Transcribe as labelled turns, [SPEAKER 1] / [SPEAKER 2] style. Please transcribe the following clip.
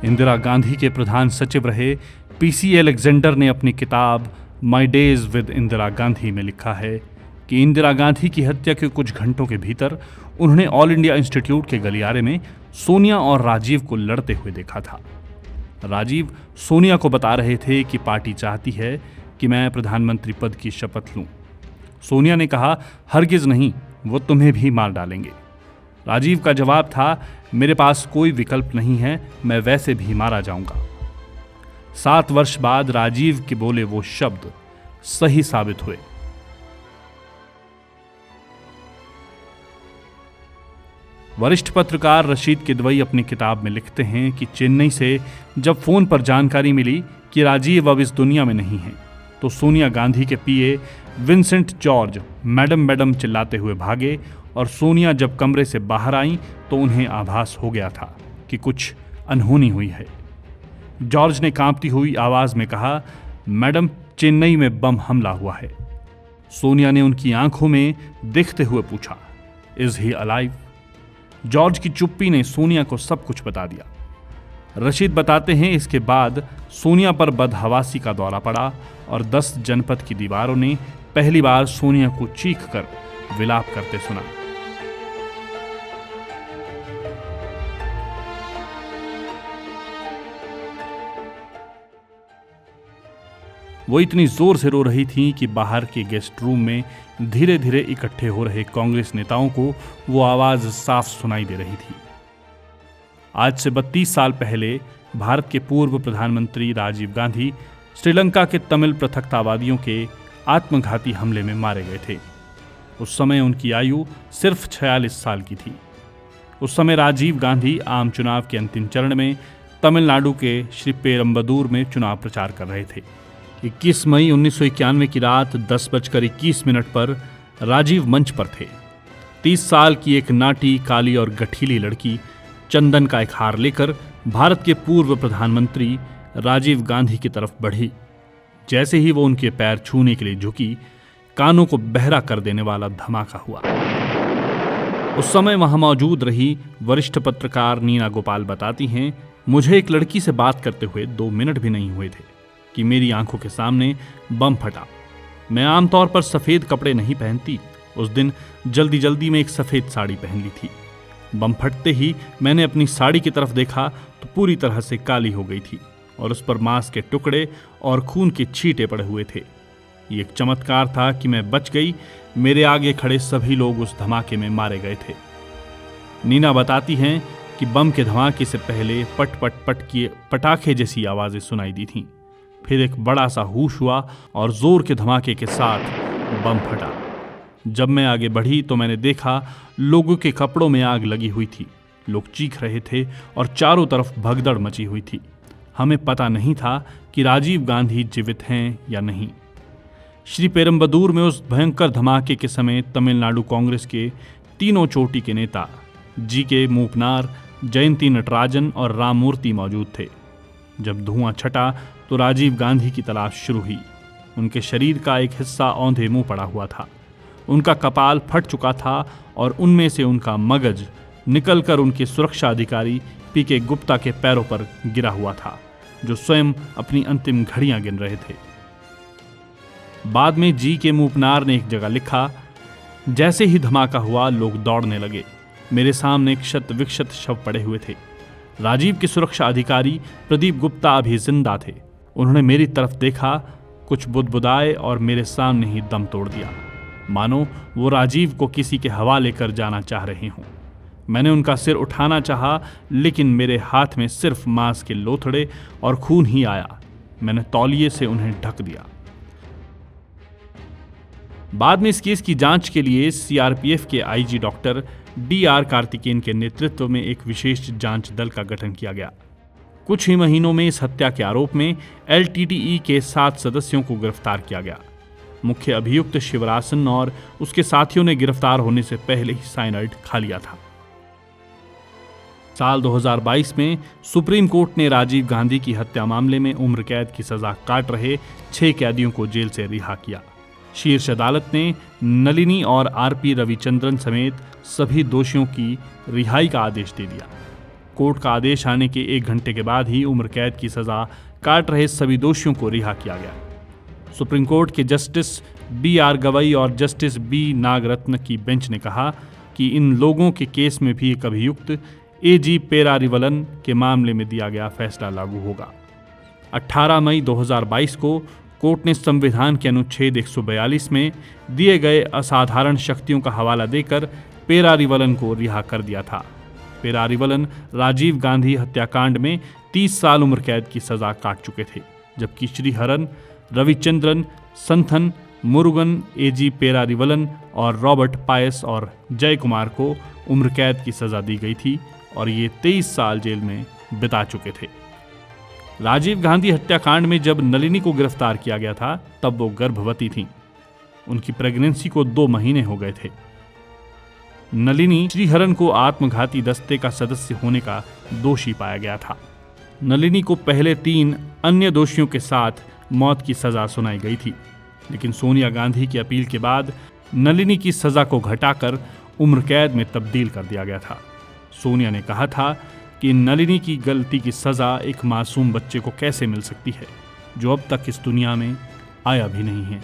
[SPEAKER 1] इंदिरा गांधी के प्रधान सचिव रहे पीसी अलेक्जेंडर ने अपनी किताब my days with Indira Gandhi में लिखा है कि इंदिरा गांधी की हत्या के कुछ घंटों के भीतर उन्होंने ऑल इंडिया इंस्टीट्यूट के गलियारे में सोनिया और राजीव को लड़ते हुए देखा था। राजीव सोनिया को बता रहे थे कि पार्टी चाहती है कि मैं प्रधानमंत्री पद की शपथ लूं। सोनिया ने कहा, हरगिज नहीं, वो तुम्हें भी मार डालेंगे। राजीव का जवाब था, मेरे पास कोई विकल्प नहीं है, मैं वैसे भी मारा जाऊंगा। 7 वर्ष बाद राजीव के बोले वो शब्द सही साबित हुए। वरिष्ठ पत्रकार रशीद किदवई अपनी किताब में लिखते हैं कि चेन्नई से जब फोन पर जानकारी मिली कि राजीव अब इस दुनिया में नहीं है, तो सोनिया गांधी के पीए विंसेंट जॉर्ज मैडम मैडम चिल्लाते हुए भागे और सोनिया जब कमरे से बाहर आईं तो उन्हें आभास हो गया था कि कुछ अनहोनी हुई है। जॉर्ज ने कांपती हुई आवाज में कहा, मैडम, चेन्नई में बम हमला हुआ है। सोनिया ने उनकी आंखों में देखते हुए पूछा, इज ही अलाइव? जॉर्ज की चुप्पी ने सोनिया को सब कुछ बता दिया। रशीद बताते हैं, इसके बाद सोनिया पर बदहवासी का दौरा पड़ा और 10 जनपद की दीवारों ने पहली बार सोनिया को चीख कर विलाप करते सुना। वो इतनी जोर से रो रही थी कि बाहर के गेस्ट रूम में धीरे धीरे इकट्ठे हो रहे कांग्रेस नेताओं को वो आवाज साफ सुनाई दे रही थी। आज से 32 साल पहले भारत के पूर्व प्रधानमंत्री राजीव गांधी श्रीलंका के तमिल पृथकतावादियों के आत्मघाती हमले में मारे गए थे। उस समय उनकी आयु सिर्फ 46 साल की थी। उस समय राजीव गांधी आम चुनाव के अंतिम चरण में तमिलनाडु के श्री पेरम्बदूर में चुनाव प्रचार कर रहे थे। 21 मई 1991 की रात 10:21 पर राजीव मंच पर थे। 30 साल की एक नाटी, काली और गठीली लड़की चंदन का एक हार लेकर भारत के पूर्व प्रधानमंत्री राजीव गांधी की तरफ बढ़ी। जैसे ही वो उनके पैर छूने के लिए झुकी, कानों को बहरा कर देने वाला धमाका हुआ। उस समय वहां मौजूद रही वरिष्ठ पत्रकार नीना गोपाल बताती हैं, मुझे एक लड़की से बात करते हुए 2 मिनट भी नहीं हुए थे कि मेरी आंखों के सामने बम फटा। मैं आमतौर पर सफेद कपड़े नहीं पहनती। उस दिन जल्दी जल्दी में एक सफेद साड़ी पहन ली थी। बम फटते ही मैंने अपनी साड़ी की तरफ देखा तो पूरी तरह से काली हो गई थी और उस पर मांस के टुकड़े और खून के छींटे पड़े हुए थे। ये एक चमत्कार था कि मैं बच गई। मेरे आगे खड़े सभी लोग उस धमाके में मारे गए थे। नीना बताती हैं कि बम के धमाके से पहले पट पट पट की पटाखे जैसी आवाजें सुनाई दी थीं। फिर एक बड़ा सा हूश हुआ और जोर के धमाके के साथ बम फटा। जब मैं आगे बढ़ी तो मैंने देखा लोगों के कपड़ों में आग लगी हुई थी। लोग चीख रहे थे और चारों तरफ भगदड़ मची हुई थी। हमें पता नहीं था कि राजीव गांधी जीवित हैं या नहीं। श्री पेरम्बदूर में उस भयंकर धमाके के समय तमिलनाडु कांग्रेस के तीनों चोटी के नेता जी.के. मूपनार, जयंती नटराजन और राममूर्ति मौजूद थे। जब धुआं छटा तो राजीव गांधी की तलाश शुरू हुई। उनके शरीर का एक हिस्सा औंधे मुंह पड़ा हुआ था। उनका कपाल फट चुका था और उनमें से उनका मगज निकलकर उनके सुरक्षा अधिकारी पी.के. गुप्ता के पैरों पर गिरा हुआ था, जो स्वयं अपनी अंतिम घड़ियां गिन रहे थे। बाद में जी.के. मूपनार ने एक जगह लिखा, जैसे ही धमाका हुआ लोग दौड़ने लगे। मेरे सामने क्षत विक्षत शव पड़े हुए थे। राजीव के सुरक्षा अधिकारी प्रदीप गुप्ता अभी जिंदा थे। उन्होंने मेरी तरफ देखा, कुछ बुदबुदाए और मेरे सामने ही दम तोड़ दिया, मानो वो राजीव को किसी के हवाले कर जाना चाह रहे हों। मैंने उनका सिर उठाना चाहा, लेकिन मेरे हाथ में सिर्फ मांस के लोथड़े और खून ही आया। मैंने तौलिए से उन्हें ढक दिया। बाद में इस केस की जांच के लिए सीआरपीएफ के आईजी डॉक्टर डी.आर. कार्तिकेयन के नेतृत्व में एक विशेष जांच दल का गठन किया गया। कुछ ही महीनों में इस हत्या के आरोप में एलटीटीई के 7 सदस्यों को गिरफ्तार किया गया। मुख्य अभियुक्त शिवरासन और उसके साथियों ने गिरफ्तार होने से पहले ही साइनाइड खा लिया था। साल 2022 में सुप्रीम कोर्ट ने राजीव गांधी की हत्या मामले में उम्र कैद की सजा काट रहे 6 कैदियों को जेल से रिहा किया। शीर्ष अदालत ने नलिनी और आरपी रविचंद्रन समेत सभी दोषियों की रिहाई का आदेश दे दिया। कोर्ट का आदेश आने के 1 घंटे के बाद ही उम्र कैद की सजा काट रहे सभी दोषियों को रिहा किया गया। सुप्रीम कोर्ट के जस्टिस B.R. गवई और जस्टिस B. नागरत्न की बेंच ने कहा कि इन लोगों के केस में भी एक अभियुक्त A.G. पेरारिवलन के मामले में दिया गया फैसला लागू होगा। 18 मई 2022 को कोर्ट ने संविधान के अनुच्छेद 142 में दिए गए असाधारण शक्तियों का हवाला देकर पेरारिवलन को रिहा कर दिया था। पेरारिवलन राजीव गांधी हत्याकांड में 30 साल उम्र कैद की सजा काट चुके थे, जबकि श्रीहरन, रविचंद्रन, संथन, मुरुगन, A.G. पेरारिवलन और रॉबर्ट पायस और जय कुमार को उम्र कैद की सजा दी गई थी और ये 23 साल जेल में बिता चुके थे। राजीव गांधी हत्याकांड में जब नलिनी को गिरफ्तार किया गया था तब वो गर्भवती थीं। उनकी प्रेगनेंसी को 2 महीने हो गए थे। नलिनी श्रीहरन को आत्मघाती दस्ते का सदस्य होने का दोषी पाया गया था। नलिनी को पहले 3 अन्य दोषियों के साथ मौत की सजा सुनाई गई थी, लेकिन सोनिया गांधी की अपील के बाद नलिनी की सजा को घटाकर उम्र कैद में तब्दील कर दिया गया था। सोनिया ने कहा था कि नलिनी की गलती की सजा एक मासूम बच्चे को कैसे मिल सकती है जो अब तक इस दुनिया में आया भी नहीं है।